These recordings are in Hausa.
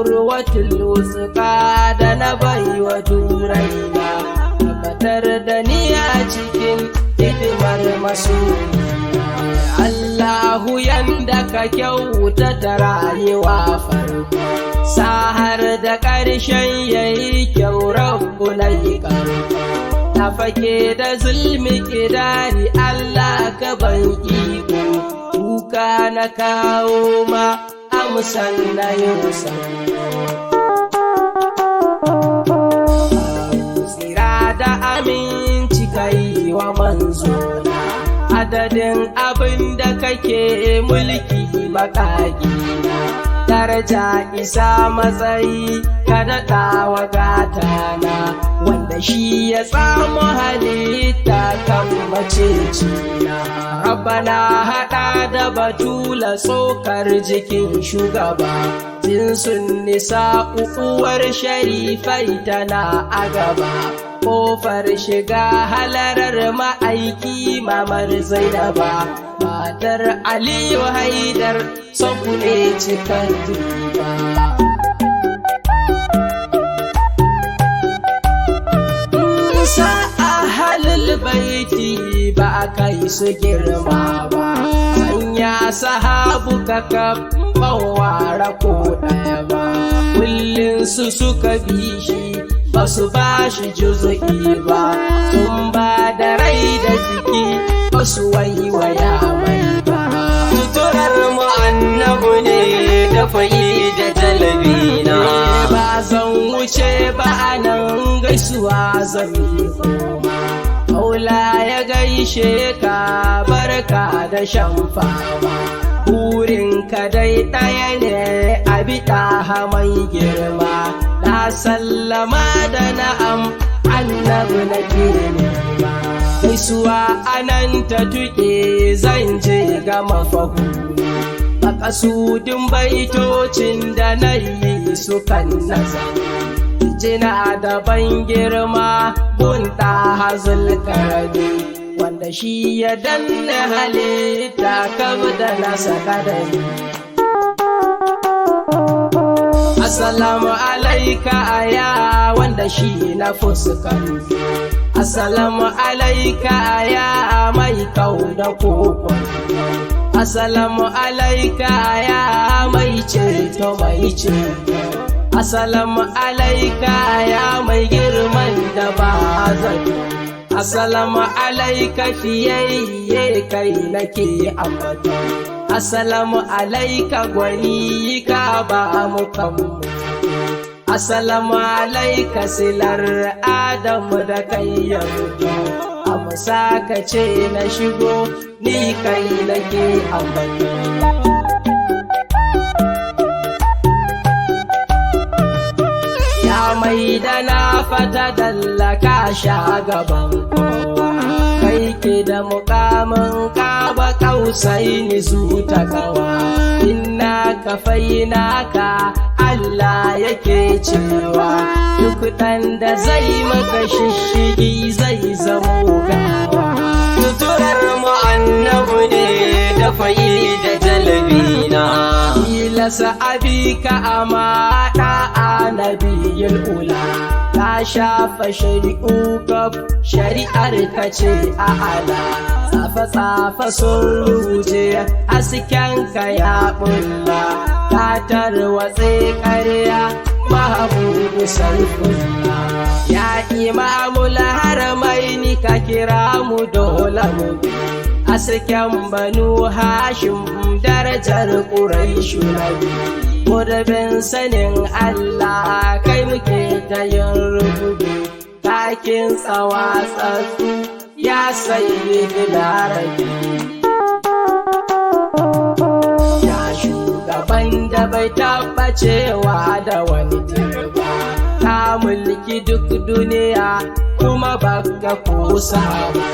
urwatul wuthqa da na baiwa turai na tabbatar da ni a cikin hidimar masoyi. Allahu yanda ka kyautata rayuwa farko sahar da ƙarshen yayi kyau rabbu na yi ƙarko na fake da zulmi ƙidari Allah ka ban iko kuka na kawo ma amsan na yusa tsira da aminci kai wa manzo adadin abin da kake mulki makagi daraja isa matsayi ka daɗa wa gatana wanda shi ya samu halitta kan macecina. Rabbana haɗa da batula tsokar jikin shugaba jinsun nisa uwar sharifai tana a gaba ƙofar shiga halarar ma'aiki mamar Zainaba matar Aliyu Haidar sonku ne cikar duba. Musa ahalul baiti ba a kai su girma ba sanya sahabu kakaf ban ware ko ɗaya ba kullum su suka bi shi basu ba shi juzu'i ba sun ba da rai da jiki basu waiwaya mai ba. Suturar mu annabu ne da fa'i da talabina ba zan wuce ba anan gaisuwa zan yi koma. Maula ya gaishe ka barka da shan fama burinka dai ɗaya ne a biɗa mai girma na sallama da na'am annabi nake nema gaisuwa anan ta tuƙe zan je ga mafahumi makasudin baitocin da na yi sukan nazari jina da ban girma gunta hazul karami wanda shi ya danna halitta kabu da nasa kadari. Assalamu alaika aya wanda shi na fuskanto Assalamu alaika aya mai kau da kokon Assalamu alaika aya mai ceto mai ceto Assalamu alaika aya mai girman da ba zato Assalamu alaika fiyayye kai nake ambato Assalamu alaika gwani ka ba mu kanmu Assalamu alaika silar Adamu da kai yanzu amsa ka ce na shigo ni kai nake ambato. Ya mai da na fata dallaka sha gaban kowa kai ke da mukamin ka ba kausai ni su ta kawa inna ka faina ka Allah yake cewa duk ɗan da zai maka shishigi zai zamo gawa. Suturar mu annabu ne da fa'i da jalabina tilasa abika amada anabiyul ula ta shafa shari'u gab shari'ar ka ce a ala tsafa-tsafa sun ruje hasken ka ya bulla ta tarwatse ƙarya mahabubu sarfulla ya imamul haramaini ka kira mu dole mu hasken banu hashim darajar ƙuraishu nabi mudabin sanin Allah kai muke ta yin rubutu takin tsawa tsatsu ya sayi larabi ya shugaban da bai taɓa cewa da wani turba ka mulki duk duniya kuma baka kusa ba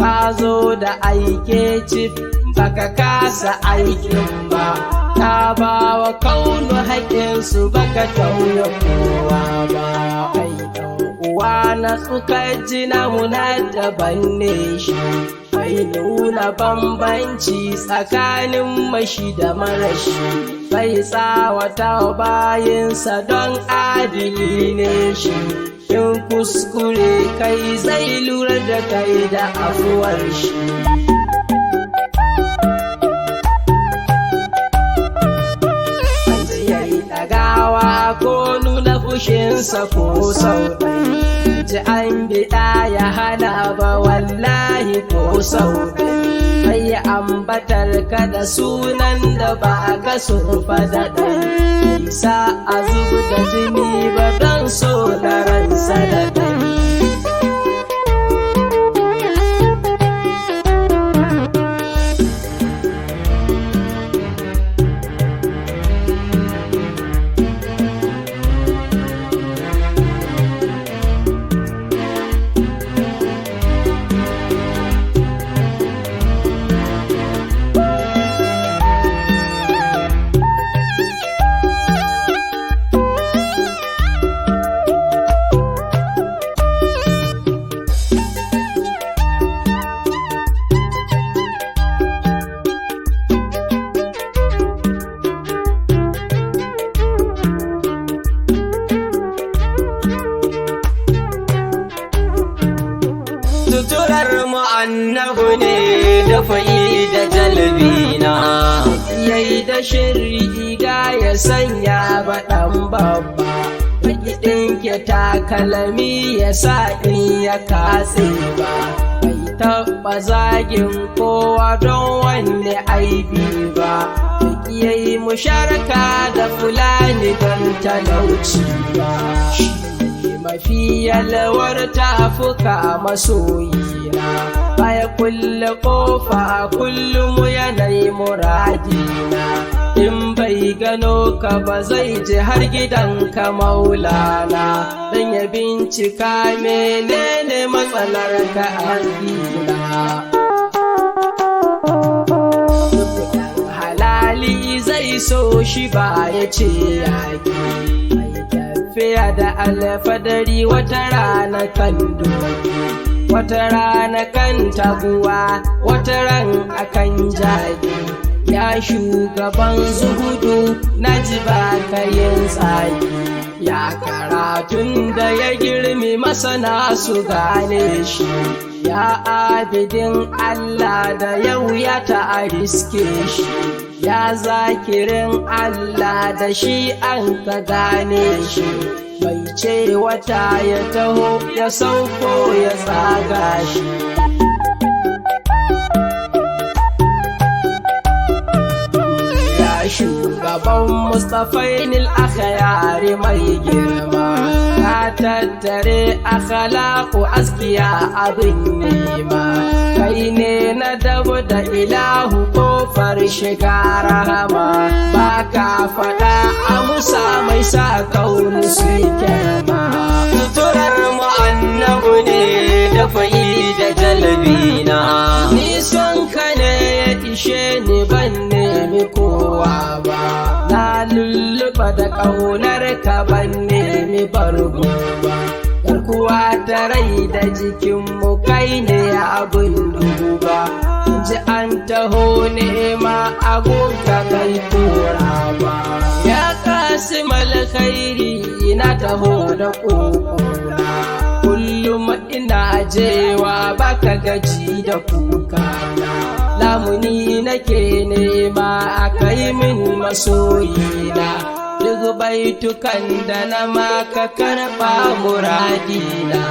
ka zo da aike cif baka kasa aikin ba ka ba wa kaunu haƙinsu baka tauye kowa ba kai uwa na suka jina muna daban ne shi bai nuna bambanci tsakanin mashi da marashi bai tsawata bayinsa don adili ne shi. In kuskure kai zai lura da kai da afuwar shi. Ɗagawa ko nuna fushinsa ko sau ɗaya, ji an biɗa ya hana ba wallahi ko sau ɗaya, ai ambatar ka da sunan da ba ka so fada ɗaya, isa a zubu da jini ba don so na ransa da ɗaya. Suturar mu annabu ne da fa'i da jalbina, yayi da shirri ga ya sanya baɗan babba, baki ɗinke takalami ya sa in ya katse ba, bai taɓa zagin kowa don wanne aibi ba, baki yayi musharaka da fulani don talauci ba. Mafi yalwar tafuka masoyina, baya kulle kofa kullum yanayi muradina, in bai gano ka ba zai ji har gidanka maulana, don ya bincika menene matsalar ka addina. Halali zai so shi ba ya ce yaki, fiya da alfadari wata rana kan doki, wata rana kan taguwa, wata ran akan jaki. Ya shugaban zuhudu na ji ba kayin tsaki, ya karatun da ya girmi masana su gane shi, ya abidin Allah da yau ya ta riske shi, ya zakirin Allah da shi an ka gane shi, bai ce wata ya taho ya sauko ya tsaga shi. Ya shugaban Mustafainil akhyari mai girma, ka tattare akhlaqu askiya abin nema, kai ne na dabu da ilahu kofar shiga rahama, ba ka faɗa a musa mai sa kaunu su kyama. Suturar mu annabu ne da fa'i da jalbina, ni son ka ne ya ishe ni ban nemi kowa ba, na lulluɓa da ƙaunar ka ban nemi bargo ba, garkuwa ta rai da jikinmu kai ne abin duba, ji an taho nema agunka kai tura ba. Ya kasim alkhairi na taho da kokona, kullum ina jewa baka gaji da kuka, lamuni nake nema a kai min masoyina, duk baitukan da na maka karɓa muradina.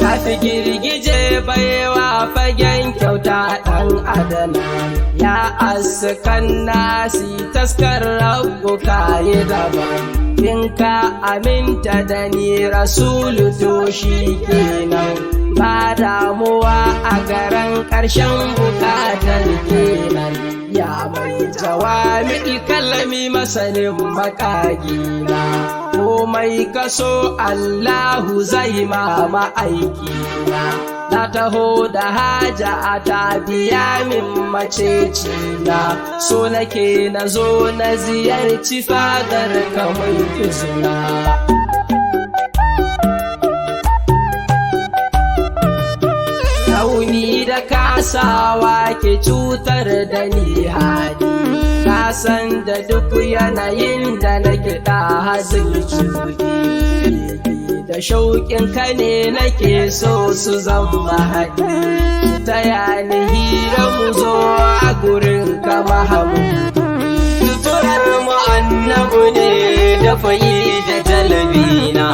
Kafi girgije baiwa fagen kyauta ɗan adana, ya askan nasi taskar rabu kayi daban, in ka aminta da ni rasulu to shi kenan, ba damuwa a garan ƙarshen bukatar kenan. Ya mai jawami kalami masanin makagina, komai kaso Allahu zai ma ma'aikina, na taho da haja ta biya min macecina, so nake na zo na ziyarci fadar kamar izina. Rauni da sawa ki cutar da ni hali na san da duk yanayin da na kiɗa hazin cuɗi da shauƙin ka ne nake so su zama haɗi ta yani hira mu zo a gurin ka Mahamudu turar mu annabu ne da fayi da talabina